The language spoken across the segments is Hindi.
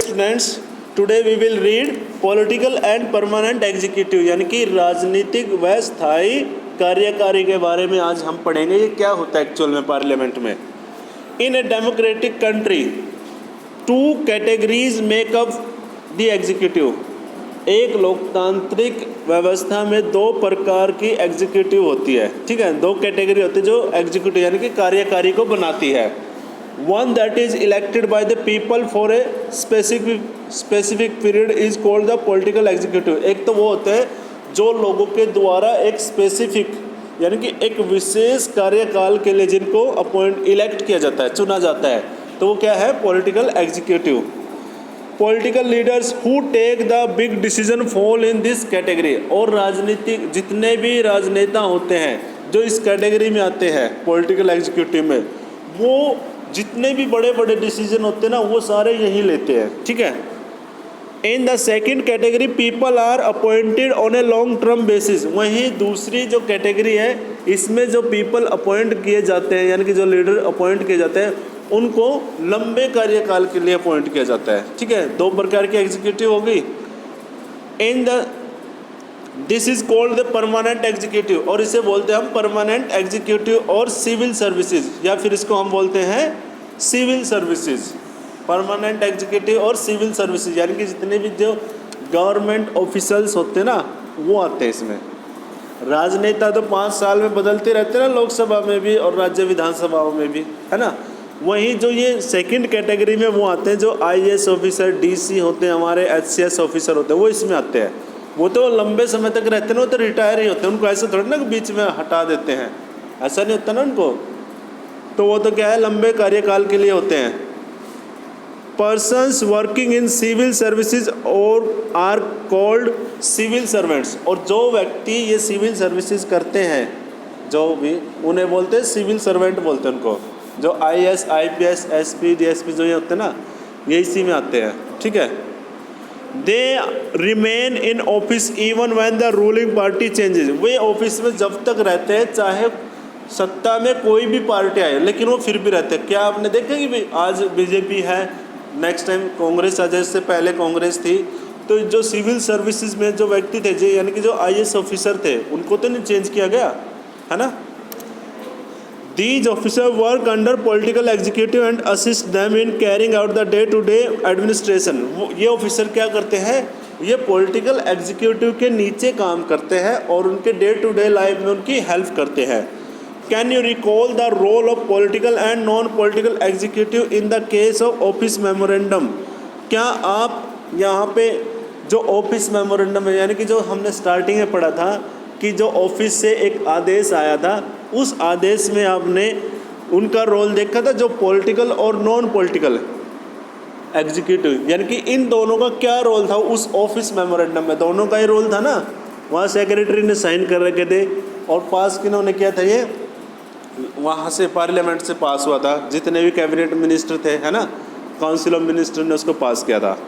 Students, today we will read political and permanent executive यानी कि राजनीतिक व स्थायी कार्यकारी के बारे में आज हम पढ़ेंगे। ये क्या होता है एक्चुअल में पार्लियामेंट में। In a democratic country two categories make up the executive. एक लोकतांत्रिक व्यवस्था में दो प्रकार की एग्जीक्यूटिव होती है, ठीक है। दो कैटेगरी होती है जो एग्जीक्यूटिव यानी कि कार्यकारी को बनाती है। One that is elected by the people for a specific period is called the political executive। एक तो वो होते हैं जो लोगों के द्वारा एक स्पेसिफिक यानी कि एक विशेष कार्यकाल के लिए जिनको इलेक्ट किया जाता है, चुना जाता है, तो वो क्या है, political executive. Political leaders who take the big decision fall in this category. और राजनीतिक जितने भी राजनेता होते हैं जो इस कैटेगरी में आते हैं पॉलिटिकल एग्जीक्यूटिव में, वो जितने भी बड़े बड़े डिसीजन होते हैं ना वो सारे यही लेते हैं, ठीक है। In the second category people are appointed on a long term basis. वहीं दूसरी जो कैटेगरी है इसमें जो पीपल अपॉइंट किए जाते हैं यानी कि जो लीडर अपॉइंट किए जाते हैं उनको लंबे कार्यकाल के लिए अपॉइंट किया जाता है, ठीक है। दो प्रकार की एग्जीक्यूटिव होगी। This is called the permanent executive, और इसे बोलते हैं हम परमानेंट एग्जीक्यूटिव और सिविल सर्विसेज, या फिर इसको हम बोलते हैं सिविल सर्विसेज। परमानेंट एग्जीक्यूटिव और सिविल सर्विसेज यानी कि जितने भी जो गवर्नमेंट ऑफिसर्स होते हैं ना वो आते हैं इसमें। राजनेता तो 5 साल में बदलते रहते हैं ना, लोकसभा में भी और राज्य विधानसभाओं में भी, है ना। वहीं जो ये सेकंड कैटेगरी में वो आते हैं जो IAS ऑफिसर, DC होते हैं, हमारे HCS ऑफिसर होते हैं, वो इसमें आते हैं। वो तो लंबे समय तक रहते हैं ना, वो तो रिटायर ही होते हैं, उनको ऐसे थोड़ा ना बीच में हटा देते हैं, ऐसा नहीं होता ना उनको। तो वो तो क्या है, लंबे कार्यकाल के लिए होते हैं। Persons working in civil services और आर कॉल्ड सिविल सर्वेंट्स। और जो व्यक्ति ये सिविल सर्विसेज करते हैं जो भी, उन्हें बोलते हैं सिविल सर्वेंट बोलते हैं उनको। जो IAS, IPS, SP, DSP जो ये होते हैं ना, ये इसी में आते हैं, ठीक है। They remain in office even when the ruling party changes. Way office में जब तक रहते हैं चाहे सत्ता में कोई भी पार्टी आए, लेकिन वो फिर भी रहते हैं। क्या आपने देखा कि भाई आज BJP है, नेक्स्ट टाइम कांग्रेस आ जाए, इससे पहले कांग्रेस थी, तो जो सिविल सर्विसेज में जो व्यक्ति थे जो यानी कि जो IAS ऑफिसर थे उनको तो नहीं चेंज किया गया, है ना। These officers work under political executive and assist them in carrying out the day-to-day administration। ये ऑफिसर क्या करते हैं, ये पॉलिटिकल एग्जीक्यूटिव के नीचे काम करते हैं और उनके डे टू डे लाइफ में उनकी हेल्प करते हैं। Can you recall the role of political and non political executive in the case of office memorandum. क्या आप यहाँ पे जो ऑफिस मेमोरेंडम है यानी कि जो हमने स्टार्टिंग में पढ़ा था कि जो ऑफिस से एक आदेश आया था, उस आदेश में आपने उनका रोल देखा था, जो पॉलिटिकल और नॉन पॉलिटिकल एग्जीक्यूटिव यानी कि इन दोनों का क्या रोल था उस ऑफिस मेमोरेंडम में। दोनों का ही रोल था ना। वहाँ सेक्रेटरी ने साइन कर रखे थे और पास किन्होंने किया था, ये वहाँ से पार्लियामेंट से पास हुआ था, जितने भी कैबिनेट मिनिस्टर थे, है ना, काउंसिल ऑफ मिनिस्टर ने उसको पास किया था।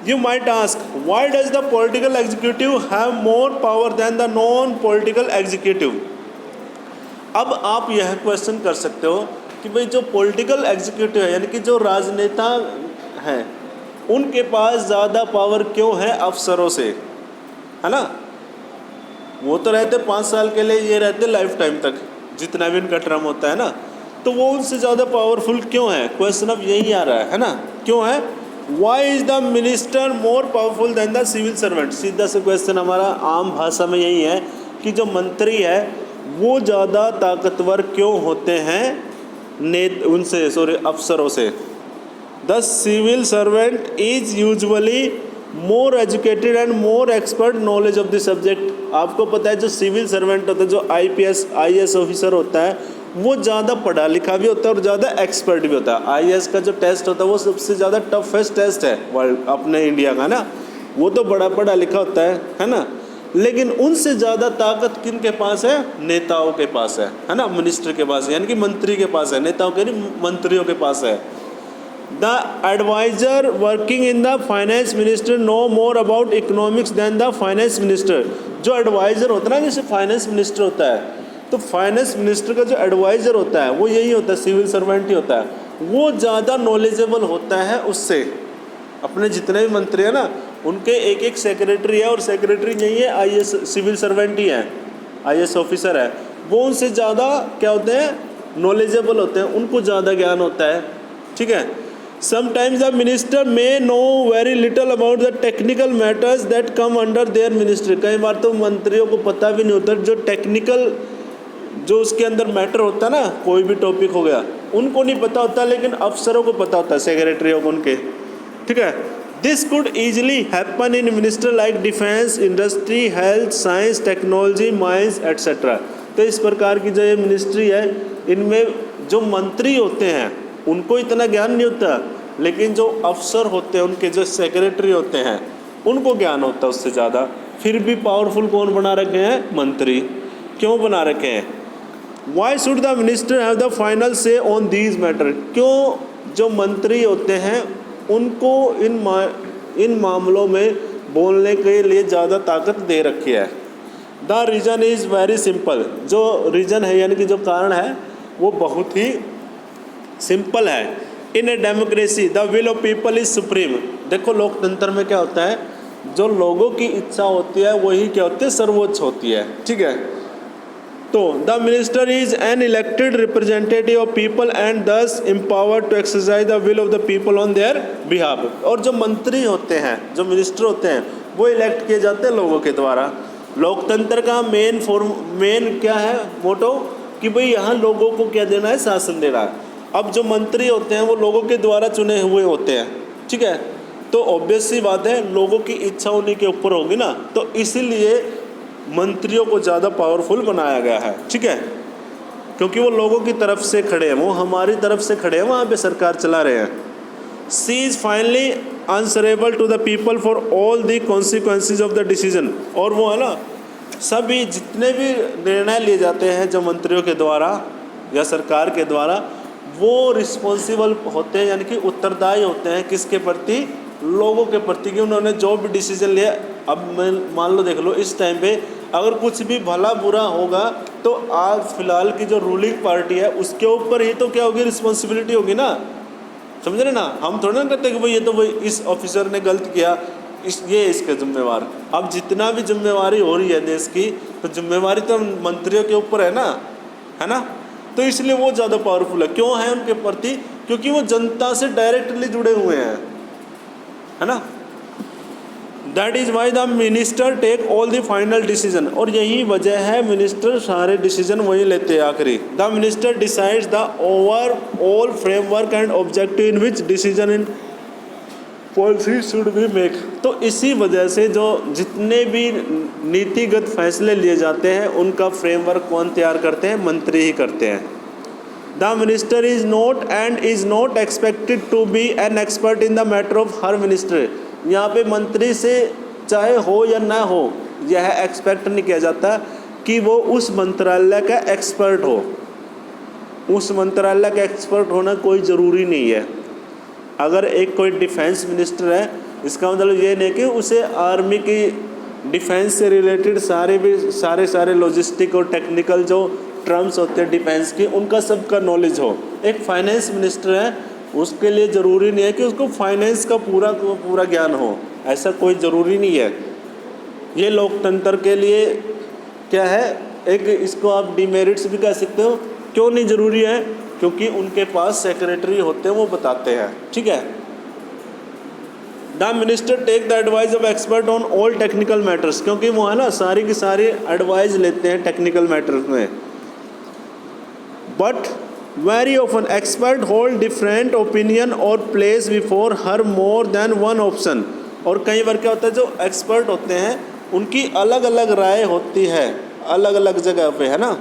You might ask, why does the political executive have more power than the non-political executive? अब आप यह क्वेश्चन कर सकते हो कि भाई जो पॉलिटिकल एग्जीक्यूटिव है यानी कि जो राजनेता हैं उनके पास ज़्यादा पावर क्यों है अफसरों से, है ना। वो तो रहते 5 साल के लिए, ये रहते लाइफ टाइम तक जितना भी उनका टर्म होता है ना, तो वो उनसे ज़्यादा पावरफुल क्यों है। क्वेश्चन अब यही आ रहा है ना, क्यों है। Why is the minister more powerful than the civil servant. सीधा सा क्वेश्चन हमारा आम भाषा में यही है कि जो मंत्री है वो ज़्यादा ताकतवर क्यों होते हैं अफसरों से। The civil servant is usually more educated and more expert knowledge of the subject. आपको पता है जो सिविल सर्वेंट होता है, जो IPS IAS ऑफिसर होता है, वो ज़्यादा पढ़ा लिखा भी होता है और ज़्यादा एक्सपर्ट भी होता है। IAS का जो टेस्ट होता है वो सबसे ज़्यादा टफेस्ट टेस्ट है वर्ल्ड अपने इंडिया का ना। वो तो बड़ा पढ़ा लिखा होता है ना। लेकिन उनसे ज़्यादा ताकत किन के पास है, नेताओं के पास है ना, मिनिस्टर के पास है, यानी कि मंत्री के पास है, नेताओं के नहीं मंत्रियों के पास है। The adviser working in the finance minister know more about economics than the finance minister. जो एडवाइज़र होता है ना, जैसे फाइनेंस मिनिस्टर होता है, तो फाइनेंस मिनिस्टर का जो एडवाइज़र होता है वो यही होता है, सिविल सर्वेंट ही होता है। वो ज़्यादा नॉलेजेबल होता है उससे, अपने जितने भी मंत्री हैं ना, उनके एक एक सेक्रेटरी है, और सेक्रेटरी नहीं है आईएएस सिविल सर्वेंट ही है, आईएएस ऑफिसर है, वो उनसे ज़्यादा क्या होते हैं, नॉलेजेबल होते हैं, उनको ज़्यादा ज्ञान होता है। ठीक है। Sometimes the minister may know very little about the technical matters that come under their ministry. कई बार तो मंत्रियों को पता भी नहीं होता, जो टेक्निकल जो उसके अंदर मैटर होता है ना, कोई भी टॉपिक हो गया, उनको नहीं पता होता, लेकिन अफसरों को पता होता है, सेक्रेटरियों को उनके। ठीक है। This could easily happen in minister like defence, industry, health, science, technology, mines etcetera. तो इस प्रकार की जो ये मिनिस्ट्री है, इनमें जो मंत्री होते हैं उनको इतना ज्ञान नहीं होता, लेकिन जो अफसर होते हैं, उनके जो सेक्रेटरी होते हैं, उनको ज्ञान होता है उससे ज़्यादा। फिर भी पावरफुल कौन बना रखे हैं? मंत्री। क्यों बना रखे हैं? Why should the minister have the final से ऑन दीज मैटर। क्यों जो मंत्री होते हैं उनको इन मामलों में बोलने के लिए ज़्यादा ताकत दे रखी है? The reason is very simple. जो रीज़न है यानी कि जो कारण है वो बहुत ही सिंपल है। In a democracy the will of people is supreme. देखो लोकतंत्र में क्या होता है, जो लोगों की इच्छा होती है वही क्या होती है, सर्वोच्च होती है। ठीक है। तो the minister is an elected representative of people and thus empowered to exercise the will of the people on their behalf. और जो मंत्री होते हैं, जो मिनिस्टर होते हैं, वो इलेक्ट किए जाते हैं लोगों के द्वारा। लोकतंत्र का मेन क्या है मोटो, कि भाई यहाँ लोगों को क्या देना है, शासन देना है। अब जो मंत्री होते हैं वो लोगों के द्वारा चुने हुए होते हैं। ठीक है। तो ऑब्वियस सी बात है, लोगों की इच्छा उन्हीं के ऊपर होगी ना, तो इसीलिए मंत्रियों को ज़्यादा पावरफुल बनाया गया है। ठीक है। क्योंकि वो लोगों की तरफ से खड़े हैं, वो हमारी तरफ से खड़े हैं, वहाँ पे सरकार चला रहे हैं। She is finally answerable to the people for all the consequences of the decision. और वो है ना, सभी जितने भी निर्णय लिए जाते हैं जो मंत्रियों के द्वारा या सरकार के द्वारा, वो रिस्पॉन्सिबल होते हैं, यानी कि उत्तरदायी होते हैं किसके प्रति? लोगों के प्रति, कि उन्होंने जो भी डिसीजन लिया। अब मान लो, देख लो, इस टाइम पे अगर कुछ भी भला बुरा होगा तो आज फिलहाल की जो रूलिंग पार्टी है उसके ऊपर ही तो क्या होगी, रिस्पॉन्सिबिलिटी होगी ना। समझ रहे ना, हम थोड़ा ना कहते कि भाई ये तो भाई इस ऑफिसर ने गलत किया, ये इसके जिम्मेवार। अब जितना भी जिम्मेवारी हो रही है देश की, तो जिम्मेवारी तो मंत्रियों के ऊपर है ना। तो इसलिए वो ज़्यादा पावरफुल है। क्यों है उनके प्रति? क्योंकि वो जनता से डायरेक्टली जुड़े हुए हैं, है ना। That is why the minister take all the final decision. और यही वजह है मिनिस्टर सारे डिसीजन वही लेते हैं आखिरी। The minister decides the over all framework and objective in which decision in policy should be make. तो इसी वजह से जो जितने भी नीतिगत फैसले लिए जाते हैं उनका फ्रेमवर्क कौन तैयार करते हैं? मंत्री ही करते हैं। The minister is not and is not expected to be an expert in the matter of her minister. यहाँ पे मंत्री से चाहे हो या ना हो, यह एक्सपेक्ट नहीं किया जाता कि वो उस मंत्रालय का एक्सपर्ट हो। उस मंत्रालय का एक्सपर्ट होना कोई ज़रूरी नहीं है। अगर एक कोई डिफेंस मिनिस्टर है, इसका मतलब ये नहीं कि उसे आर्मी की डिफेंस से रिलेटेड सारे लॉजिस्टिक और टेक्निकल जो टर्म्स होते हैं डिफेंस की, उनका सबका नॉलेज हो। एक फाइनेंस मिनिस्टर है, उसके लिए ज़रूरी नहीं है कि उसको फाइनेंस का पूरा ज्ञान हो, ऐसा कोई ज़रूरी नहीं है। ये लोकतंत्र के लिए क्या है, एक इसको आप डिमेरिट्स भी कह सकते हो। क्यों नहीं ज़रूरी है? क्योंकि उनके पास सेक्रेटरी होते हैं, वो बताते हैं। ठीक है। The minister take the advice of expert on all technical matters. क्योंकि वो है ना सारी की सारी एडवाइस लेते हैं टेक्निकल मैटर्स में। But very often expert hold different opinion और place before her more than one option. और कई बार क्या होता है, जो एक्सपर्ट होते हैं उनकी अलग अलग राय होती है अलग अलग जगह पे, है ना।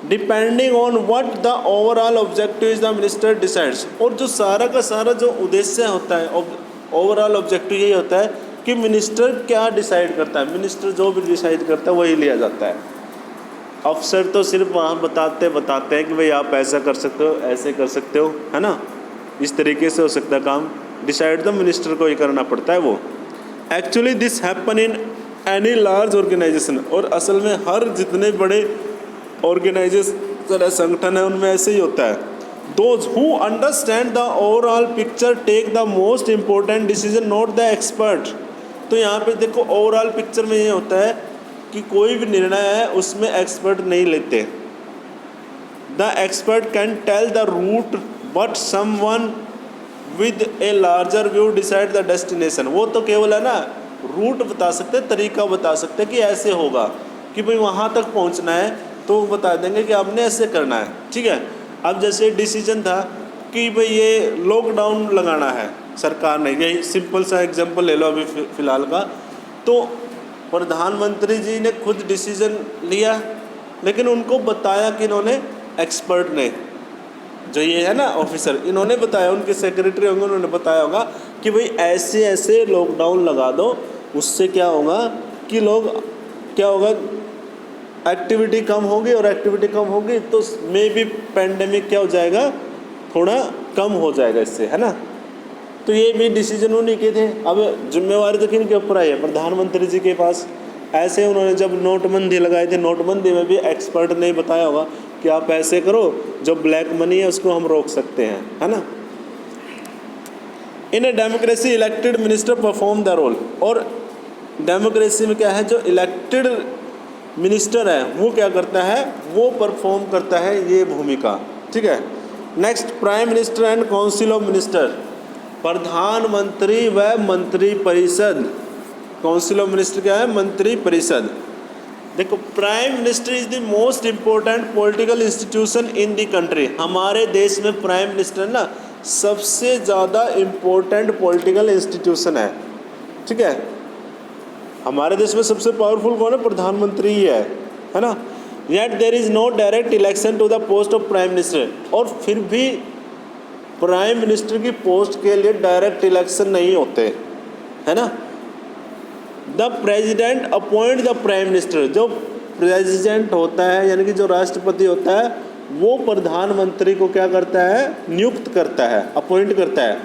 Depending on what the overall objective is the minister decides. और जो सारा का सारा जो उद्देश्य होता है, ओवरऑल ऑब्जेक्टिव यही होता है कि मिनिस्टर क्या डिसाइड करता है। मिनिस्टर जो भी डिसाइड करता है वही लिया जाता है। अफसर तो सिर्फ वहाँ बताते हैं कि भाई आप ऐसा कर सकते हो, ऐसे कर सकते हो, है ना, इस तरीके से हो सकता है काम। डिसाइड तो मिनिस्टर को ही करना पड़ता है वो। Actually this happen in any large organisation. और असल में हर जितने बड़े ऑर्गेनाइजेशन संगठन है उनमें ऐसे ही होता है। Those who understand the overall picture take the most important decision, not the expert. तो यहाँ पे देखो ओवरऑल पिक्चर में ये होता है कि कोई भी निर्णय है उसमें एक्सपर्ट नहीं लेते. The expert can tell the route but someone with a larger view decide the destination. वो तो केवल है ना रूट बता सकते, तरीका बता सकते कि ऐसे होगा, कि भाई वहाँ तक पहुँचना है तो वो बता देंगे कि आपने ऐसे करना है. ठीक है. अब जैसे डिसीजन था कि भाई ये लॉकडाउन लगाना है सरकार ने, यही सिंपल सा एग्जांपल ले लो अभी फ़िलहाल का. तो प्रधानमंत्री जी ने खुद डिसीजन लिया, लेकिन उनको बताया कि इन्होंने एक्सपर्ट ने, जो ये है ना ऑफिसर, इन्होंने बताया, उनके सेक्रेटरी होंगे, उन्होंने बताया होगा कि भाई ऐसे ऐसे लॉकडाउन लगा दो. उससे क्या होगा कि लोग क्या होगा, एक्टिविटी कम होगी, और एक्टिविटी कम होगी तो मे बी पेंडेमिक क्या हो जाएगा, थोड़ा कम हो जाएगा इससे, है ना. तो ये भी डिसीजन उन्हीं के थे. अब जिम्मेवारी तो किन के ऊपर आई है, प्रधानमंत्री जी के पास. ऐसे उन्होंने जब नोटबंदी लगाई थी, नोटबंदी में भी एक्सपर्ट ने बताया होगा कि आप ऐसे करो, जो ब्लैक मनी है उसको हम रोक सकते हैं, है ना. In a democracy elected minister perform the role. और डेमोक्रेसी में क्या है, जो इलेक्टेड मिनिस्टर है वो क्या करता है, वो परफॉर्म करता है ये भूमिका. ठीक है. Next, prime minister and council of minister. प्रधानमंत्री व मंत्री परिषद. काउंसिल ऑफ मिनिस्टर क्या है, मंत्री परिषद. देखो, prime minister is the most important political institution in the country. हमारे देश में प्राइम मिनिस्टर ना सबसे ज़्यादा इम्पोर्टेंट पॉलिटिकल इंस्टीट्यूशन है. ठीक है. हमारे देश में सबसे पावरफुल कौन है, प्रधानमंत्री ही है ना. Yet there is no direct election to the post of prime minister. और फिर भी प्राइम मिनिस्टर की पोस्ट के लिए डायरेक्ट इलेक्शन नहीं होते, है ना. The president appoint the prime minister. जो प्रेजिडेंट होता है यानी कि जो राष्ट्रपति होता है, वो प्रधानमंत्री को क्या करता है, नियुक्त करता है, अपॉइंट करता है.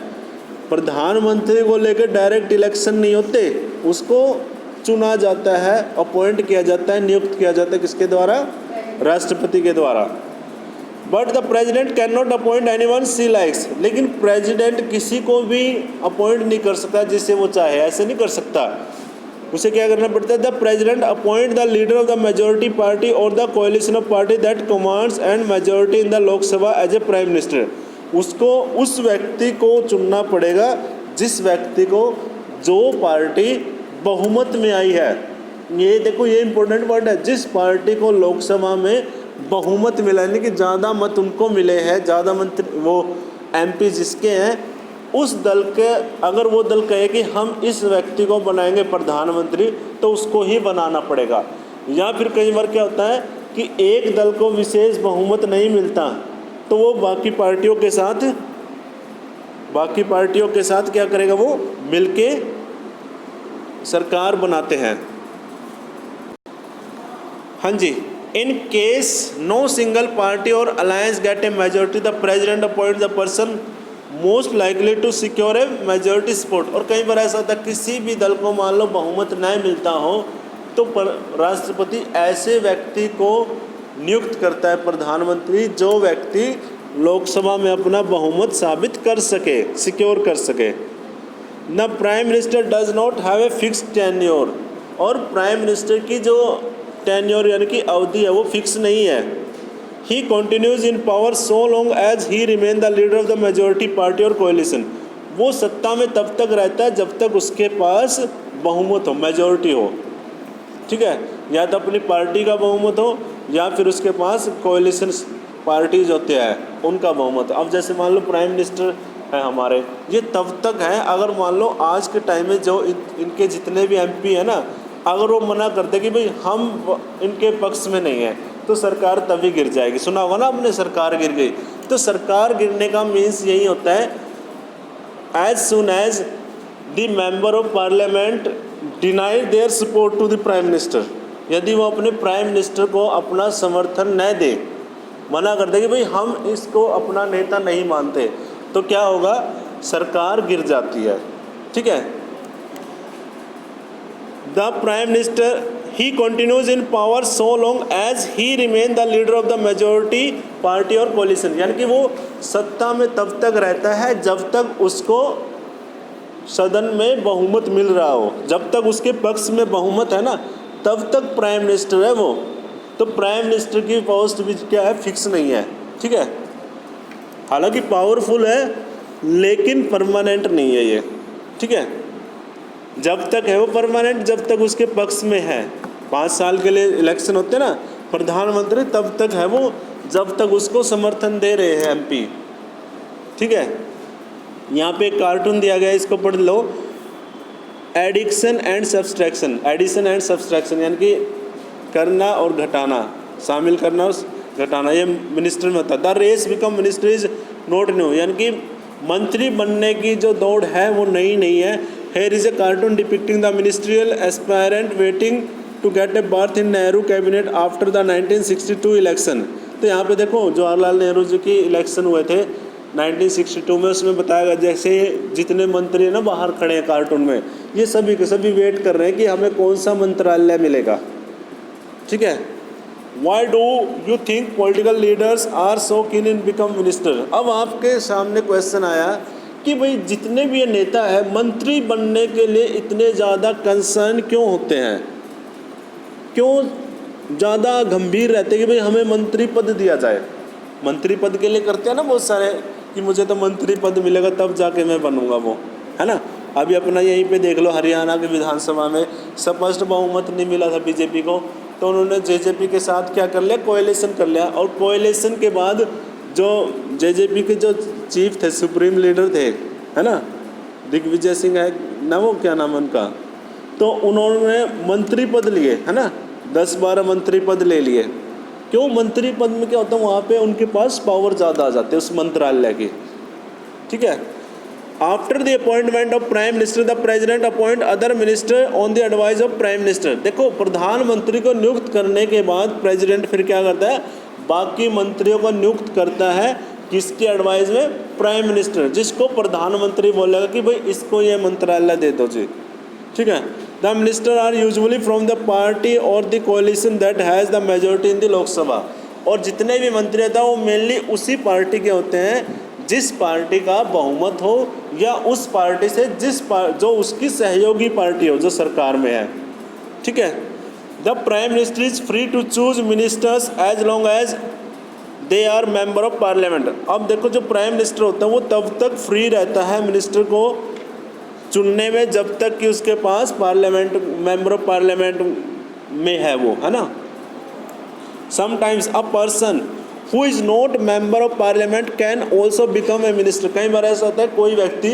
प्रधानमंत्री को लेकर डायरेक्ट इलेक्शन नहीं होते, उसको चुना जाता है, अपॉइंट किया जाता है, नियुक्त किया जाता है. किसके द्वारा, राष्ट्रपति के द्वारा. But the president can not appoint anyone she likes. लेकिन प्रेजिडेंट किसी को भी अपॉइंट नहीं कर सकता जिसे वो चाहे, ऐसे नहीं कर सकता. उसे क्या करना पड़ता है, the president appoint the leader of the majority party or the coalition of party that commands and majority in the Lok Sabha as a prime minister. उसको उस व्यक्ति को चुनना पड़ेगा जिस व्यक्ति को, जो पार्टी बहुमत में आई है. ये देखो, ये इंपॉर्टेंट वर्ड है, जिस पार्टी को लोकसभा में बहुमत मिला, यानी कि ज़्यादा मत उनको मिले हैं, ज़्यादा मंत्री वो एमपी जिसके हैं, उस दल के, अगर वो दल कहे कि हम इस व्यक्ति को बनाएंगे प्रधानमंत्री, तो उसको ही बनाना पड़ेगा. या फिर कई बार क्या होता है कि एक दल को विशेष बहुमत नहीं मिलता, तो वो बाकी पार्टियों के साथ क्या करेगा, वो मिलके सरकार बनाते हैं. हाँ जी. In case no single party or alliance get a majority, the president appoint the person most likely to secure a majority support. और कई बार ऐसा होता है किसी भी दल को मान लो बहुमत नहीं मिलता हो, तो राष्ट्रपति ऐसे व्यक्ति को नियुक्त करता है प्रधानमंत्री, जो व्यक्ति लोकसभा में अपना बहुमत साबित कर सके, सिक्योर कर सके. The prime minister does not have a fixed tenure. और प्राइम मिनिस्टर की जो टेन्योर यानी कि अवधि है, वो फिक्स नहीं है. He continues in power so long as he remain the leader of the majority party और कोलिशन. वो सत्ता में तब तक रहता है जब तक उसके पास बहुमत हो, मेजोरिटी हो. ठीक है. या तो अपनी पार्टी का बहुमत हो, या फिर उसके पास कोलिशन पार्टीज होते हैं उनका बहुमत. अब जैसे मान लो प्राइम मिनिस्टर है हमारे, ये तब तक है अगर मान लो आज के टाइम में जो इनके जितने भी एमपी है ना, अगर वो मना करते कि भाई हम इनके पक्ष में नहीं है, तो सरकार तभी गिर जाएगी. सुना होगा ना आपने, सरकार गिर गई. तो सरकार गिरने का मीन्स यही होता है, as soon as the member of parliament deny their support to the prime minister. यदि वो अपने प्राइम मिनिस्टर को अपना समर्थन न दे, मना कर दे कि भाई हम इसको अपना नेता नहीं मानते, तो क्या होगा, सरकार गिर जाती है. ठीक है. The prime minister he continues in power so long as he remain the leader of the majority party और कोलिशन, यानी कि वो सत्ता में तब तक रहता है जब तक उसको सदन में बहुमत मिल रहा हो, जब तक उसके पक्ष में बहुमत है ना तब तक प्राइम मिनिस्टर है वो। तो प्राइम मिनिस्टर की पोस्ट भी क्या है, फिक्स नहीं है, ठीक है। हालांकि पावरफुल है लेकिन परमानेंट नहीं है ये, ठीक है। जब तक है वो परमानेंट जब तक उसके पक्ष में है। 5 साल के लिए इलेक्शन होते हैं ना प्रधानमंत्री, तब तक है वो जब तक उसको समर्थन दे रहे हैं एमपी, ठीक है। यहाँ पे एक कार्टून दिया गया है, इसको पढ़ लो। Addition and subtraction, addition and subtraction यानी कि करना और घटाना, शामिल करना और घटाना, ये मिनिस्टर में होता है। The race become minister is not new, यानी कि मंत्री बनने की जो दौड़ है वो नई नहीं है। Here is a cartoon depicting the ministerial aspirant waiting to get a berth in Nehru cabinet after the 1962 election. तो यहाँ पे देखो जवाहरलाल नेहरू जी की इलेक्शन हुए थे 1962 में, उसमें बताया गया जैसे जितने मंत्री है ना बाहर खड़े हैं कार्टून में, ये सभी के सभी वेट कर रहे हैं कि हमें कौन सा मंत्रालय मिलेगा, ठीक है। Why do you think political leaders are so keen in become minister. अब आपके सामने क्वेश्चन आया कि भाई जितने भी ये नेता है मंत्री बनने के लिए इतने ज़्यादा कंसर्न क्यों होते हैं, क्यों ज़्यादा गंभीर रहते हैं कि भाई हमें मंत्री पद दिया जाए। मंत्री पद के लिए करते हैं ना बहुत सारे कि मुझे तो मंत्री पद मिलेगा तब जाके मैं बनूंगा वो, है ना। अभी अपना यहीं पे देख लो, हरियाणा की विधानसभा में स्पष्ट बहुमत नहीं मिला था बीजेपी को, तो उन्होंने जेजेपी के साथ क्या कर लिया, कोएलिशन कर लिया। और कोएलिशन के बाद जो जेजेपी के जो चीफ थे, सुप्रीम लीडर थे, है ना, दिग्विजय सिंह है ना, वो क्या नाम है उनका, तो उन्होंने मंत्री पद लिए, है ना, 10-12 मंत्री पद ले लिए। क्यों? मंत्री पद में क्या होता है, वहाँ पे उनके पास पावर ज़्यादा आ जाते हैं उस मंत्रालय की, ठीक है। After the appointment of prime minister the president appoint other minister on the advice of prime minister. देखो प्रधानमंत्री को नियुक्त करने के बाद प्रेसिडेंट फिर क्या करता है, बाकी मंत्रियों को नियुक्त करता है, किसकी एडवाइस में, प्राइम मिनिस्टर, जिसको प्रधानमंत्री बोलेगा कि भाई इसको ये मंत्रालय दे दो जी, ठीक है। The minister are usually from the party or the coalition that has the majority in the Lok Sabha. और जितने भी मंत्री होते हैं वो मेनली उसी पार्टी के होते हैं जिस पार्टी का बहुमत हो या उस पार्टी से जो उसकी सहयोगी पार्टी हो जो सरकार में है, ठीक है। The prime minister is free to choose ministers as long as they are member of parliament. अब देखो जो प्राइम मिनिस्टर होता है वो तब तक फ्री रहता है मिनिस्टर को चुनने में जब तक कि उसके पास पार्लियामेंट मेंबर ऑफ पार्लियामेंट में है वो, है ना। Sometimes a person who is not member of parliament can also become a minister. कई बार ऐसा होता है कोई व्यक्ति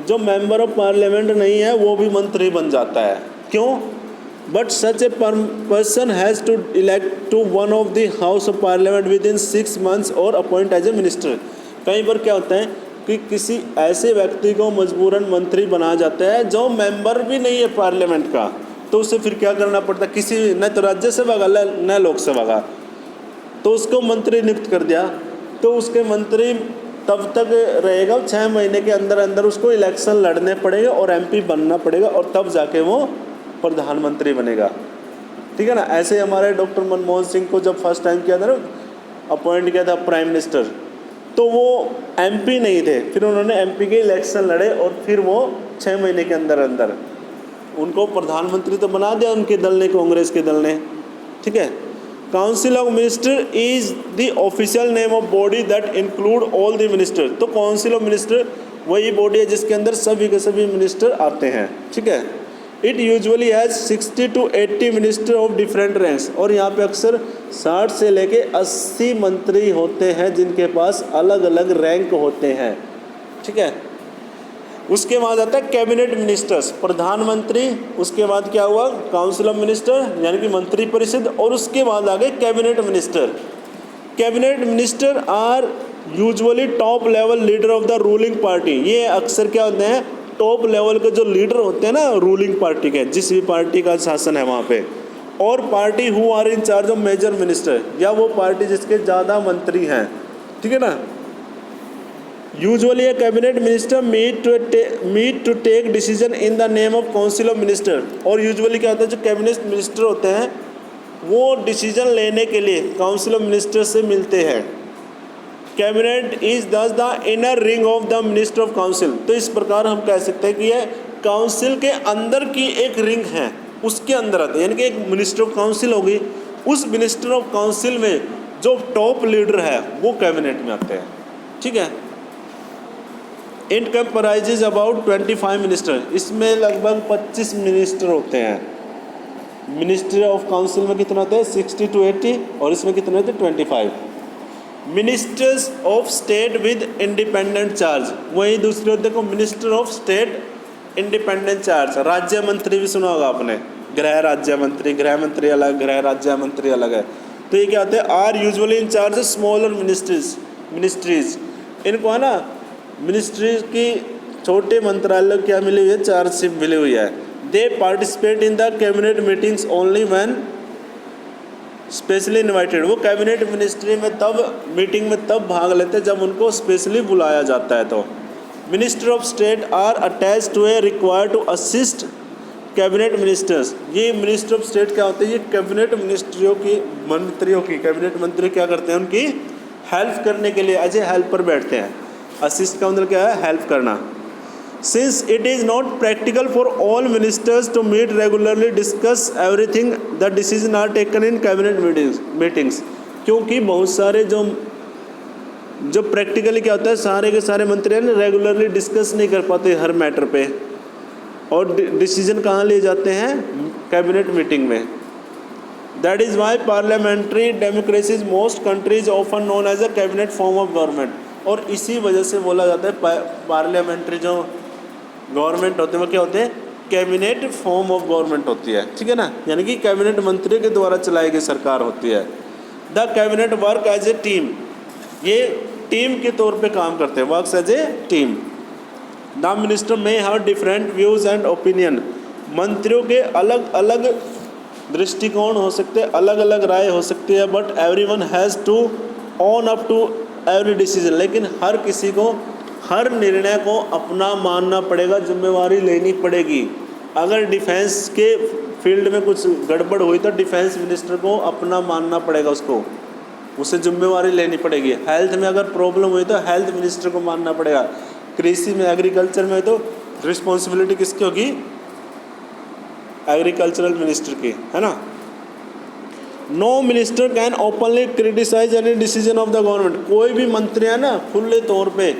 जो मेंबर ऑफ पार्लियामेंट नहीं है वो भी मंत्री बन जाता है। क्यों? But such a person has to elect to one of the house of parliament within 6 months और अपॉइंट एज ए मिनिस्टर। कई बार क्या होता है कि किसी ऐसे व्यक्ति को मजबूरन मंत्री बनाया जाता है जो मेंबर भी नहीं है पार्लियामेंट का, तो उसे फिर क्या करना पड़ता है, किसी न तो राज्यसभा का न लोकसभा का, तो उसको मंत्री नियुक्त कर दिया, तो उसके मंत्री तब तक रहेगा 6 महीने के अंदर अंदर उसको इलेक्शन लड़ने पड़ेगा और एमपी बनना पड़ेगा और तब जाके वो प्रधानमंत्री बनेगा, ठीक है ना। ऐसे हमारे डॉक्टर मनमोहन सिंह को जब फर्स्ट टाइम किया था ना, अपॉइंट किया था प्राइम मिनिस्टर, तो वो एमपी नहीं थे, फिर उन्होंने एमपी के इलेक्शन लड़े और फिर वो 6 महीने के अंदर अंदर उनको प्रधानमंत्री तो बना दिया उनके दल ने, कांग्रेस के दल ने, ठीक है। Council of minister is the official name of body that include all the minister. तो काउंसिल ऑफ मिनिस्टर वही बॉडी है जिसके अंदर सभी के सभी मिनिस्टर आते हैं, ठीक है। It usually has 60 to 80 minister of different ranks. और यहाँ पे अक्सर 60 से लेके 80 मंत्री होते हैं जिनके पास अलग अलग रैंक होते हैं, ठीक है। उसके बाद आता है कैबिनेट मिनिस्टर्स, प्रधानमंत्री, उसके बाद क्या हुआ काउंसिल ऑफ मिनिस्टर यानी कि मंत्री परिषद, और उसके बाद आ गए cabinet minister. Cabinet minister are usually top level leader of the ruling party. ये अक्सर क्या होते हैं, टॉप लेवल के जो लीडर होते हैं ना रूलिंग पार्टी के, जिस भी पार्टी का शासन है वहाँ पे, और party who are in charge of major minister, या वो पार्टी जिसके ज़्यादा मंत्री हैं, ठीक है ना। Usually a cabinet minister meet to take decision in the name of council of minister. और यूजुअली क्या होता है, जो कैबिनेट मिनिस्टर होते हैं वो डिसीजन लेने के लिए काउंसिल ऑफ मिनिस्टर से मिलते हैं, कैबिनेट इज दस the inner ring of the minister of council. तो इस प्रकार हम कह सकते हैं कि यह काउंसिल के अंदर की एक रिंग है, उसके अंदर आते हैं, यानी कि एक मिनिस्टर ऑफ काउंसिल होगी, उस मिनिस्टर ऑफ काउंसिल में जो टॉप लीडर है वो कैबिनेट में आते हैं। ठीक है। इट कंप्राइजेज अबाउट 25 मिनिस्टर, इसमें लगभग 25 मिनिस्टर होते हैं। मिनिस्ट्री ऑफ काउंसिल में कितने होते हैं 60 to 80, और इसमें कितने होते हैं 25। Ministers of state with independent charge, वही दूसरे होते हैं minister of state independent charge. राज्य मंत्री भी सुना होगा आपने, गृह राज्य मंत्री, गृह मंत्री अलग, गृह राज्य मंत्री अलग है। तो ये क्या होते हैं, are usually in charge smaller ministries. इनको है ना मिनिस्ट्री की छोटे मंत्रालय क्या मिली हुई है, चार्जशिप मिली हुई है। दे participate in the cabinet meetings only when specially invited, वो कैबिनेट मिनिस्ट्री में तब मीटिंग में तब भाग लेते हैं जब उनको स्पेशली बुलाया जाता है। तो minister of state are attach to a required to assist cabinet ministers. ये मिनिस्टर ऑफ स्टेट क्या होते हैं, ये कैबिनेट मंत्रियों की कैबिनेट मंत्री क्या करते हैं, उनकी हेल्प करने के लिए एज ए हेल्पर बैठते हैं। असिस्ट का मतलब क्या है, हेल्प करना। Since it is not practical for all ministers to meet regularly discuss everything, the decision are taken in cabinet meetings. क्योंकि बहुत सारे जो प्रैक्टिकली क्या होता है, सारे के सारे मंत्री हैं रेगुलरली डिस्कस नहीं कर पाते हर मैटर पे, और डिसीजन कहाँ लिए जाते हैं, कैबिनेट मीटिंग में। That is why parliamentary democracies most countries often known as a cabinet form of government. और इसी वजह से बोला जाता है पार्लियामेंट्री जो गवर्नमेंट होते हैं वो क्या होते हैं, कैबिनेट फॉर्म ऑफ गवर्नमेंट होती है। ठीक है ना, यानी कि कैबिनेट मंत्री के द्वारा चलाई गई सरकार होती है। The cabinet work as a team, ये टीम के तौर पे काम करते हैं, works as a team. The minister may have different views and opinion, मंत्रियों के अलग अलग दृष्टिकोण हो सकते हैं, अलग अलग राय हो सकती है, but everyone has to own up to every decision, लेकिन हर किसी को हर निर्णय को अपना मानना पड़ेगा, जिम्मेवारी लेनी पड़ेगी। अगर डिफेंस के फील्ड में कुछ गड़बड़ हुई तो डिफेंस मिनिस्टर को अपना मानना पड़ेगा, उसको उसे जिम्मेवारी लेनी पड़ेगी। हेल्थ में अगर प्रॉब्लम हुई तो हेल्थ मिनिस्टर को मानना पड़ेगा। कृषि में एग्रीकल्चर में तो रिस्पॉन्सिबिलिटी किसकी होगी, एग्रीकल्चरल मिनिस्टर की, है ना। No minister can openly criticise any decision of the government, कोई भी मंत्री है ना खुले तौर पे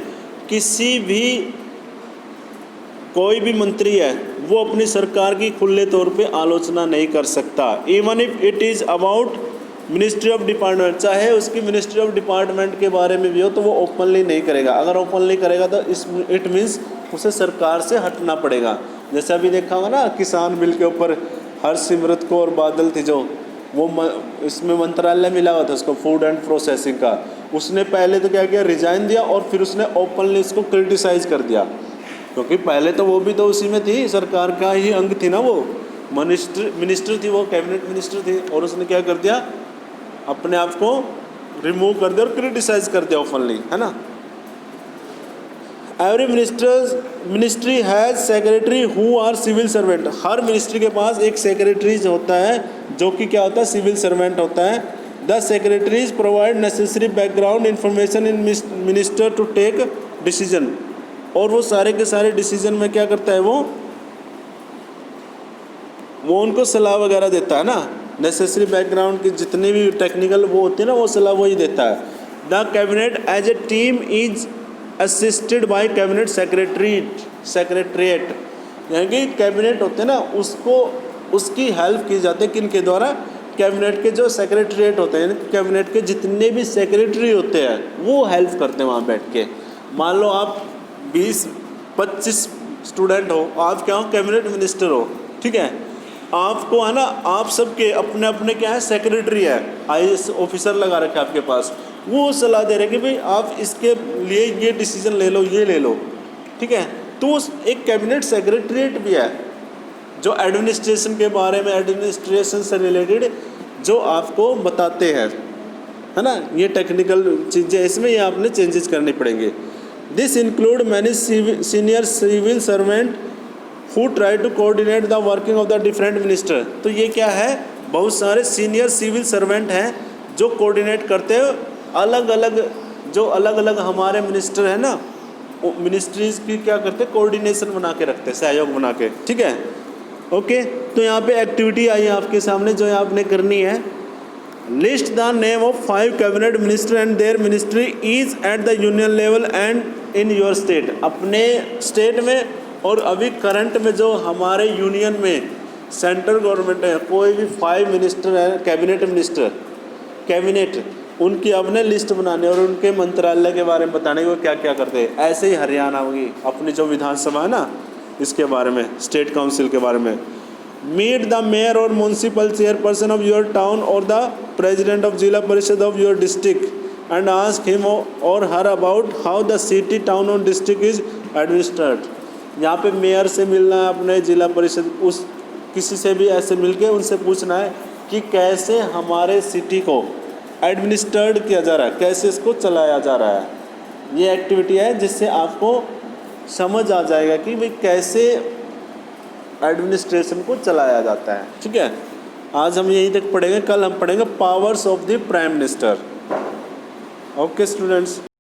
कोई भी मंत्री है वो अपनी सरकार की खुले तौर पे आलोचना नहीं कर सकता। Even if it is about ministry of department, चाहे उसकी मिनिस्ट्री ऑफ डिपार्टमेंट के बारे में भी हो तो वो ओपनली नहीं करेगा। अगर ओपनली करेगा तो इट मीन्स उसे सरकार से हटना पड़ेगा। जैसे अभी देखा होगा ना किसान बिल के ऊपर हरसिमरत कौर बादल थी, जो वो इसमें मंत्रालय मिला हुआ था उसको, फूड एंड प्रोसेसिंग का। उसने पहले तो क्या किया, रिजाइन दिया, और फिर उसने ओपनली इसको क्रिटिसाइज कर दिया, क्योंकि पहले तो वो भी तो उसी में थी, सरकार का ही अंग थी ना, वो मिनिस्टर थी, वो कैबिनेट मिनिस्टर थी, और उसने क्या कर दिया, अपने आप को रिमूव कर दिया और क्रिटिसाइज कर दिया ओपनली, है ना। Every ministry has secretary who are civil servant, हर मिनिस्ट्री के पास एक सेक्रेटरी होता है जो कि क्या होता है, सिविल सर्वेंट होता है। The secretaries provide necessary background information in minister to take decision, और वो सारे के सारे डिसीजन में क्या करता है, वो उनको सलाह वगैरह देता है ना। नेसेसरी बैकग्राउंड की जितनी भी टेक्निकल वो होती है ना, वो सलाह वही देता है। The cabinet as a team is assisted by cabinet secretariat, यानी कि कैबिनेट होते हैं ना, उसकी हेल्प की जाती है, किन के द्वारा, कैबिनेट के जो सेक्रेटरीट होते हैं, कैबिनेट के जितने भी सेक्रेटरी होते हैं वो हेल्प करते हैं वहाँ बैठ के। मान लो आप 20-25 स्टूडेंट हो, आप क्या हो, कैबिनेट मिनिस्टर हो, ठीक है, आपको है ना, आप सबके अपने अपने क्या है, सेक्रेटरी है, IAS ऑफिसर लगा रखे आपके पास, वो सलाह दे रहे कि भाई आप इसके लिए ये डिसीजन ले लो, ये ले लो, ठीक है। तो एक कैबिनेट सेक्रेटरीट भी है जो एडमिनिस्ट्रेशन के बारे में, एडमिनिस्ट्रेशन से रिलेटेड जो आपको बताते हैं, है ना। ये टेक्निकल चीज़ें इसमें ये आपने चेंजेस करनी पड़ेंगे। This include many senior civil servant who try to coordinate the working of the different minister. तो ये क्या है, बहुत सारे सीनियर सिविल सर्वेंट हैं जो कोऑर्डिनेट करते हैं अलग अलग जो अलग अलग हमारे मिनिस्टर हैं ना, मिनिस्ट्रीज़ की क्या करते हैं, कोऑर्डिनेशन बना के रखते हैं, सहयोग बना के, ठीक है। ओके, तो यहाँ पे एक्टिविटी आई है आपके सामने जो आपने करनी है। List the name of 5 cabinet minister and their ministry is at the union level and in your state. अपने स्टेट में और अभी करंट में जो हमारे यूनियन में सेंट्रल गवर्नमेंट है, कोई भी 5 मिनिस्टर है, कैबिनेट मिनिस्टर, कैबिनेट, उनकी आपने लिस्ट बनानी और उनके मंत्रालय के बारे में बताने को क्या क्या करते हैं। ऐसे ही हरियाणा होगी अपनी जो विधानसभा है ना, इसके बारे में, स्टेट काउंसिल के बारे में। Meet the mayor or municipal chairperson of your town और the president of Zila Parishad of your district and ask him or her about how the city, town or district is administered. यहाँ पे मेयर से मिलना है, अपने जिला परिषद, उस किसी से भी ऐसे मिलके उनसे पूछना है कि कैसे हमारे सिटी को एडमिनिस्ट्रेड किया जा रहा है, कैसे इसको चलाया जा रहा है। ये एक्टिविटी है जिससे आपको समझ आ जाएगा कि भाई कैसे एडमिनिस्ट्रेशन को चलाया जाता है, ठीक है। आज हम यहीं तक पढ़ेंगे, कल हम पढ़ेंगे powers of the prime minister. Okay students.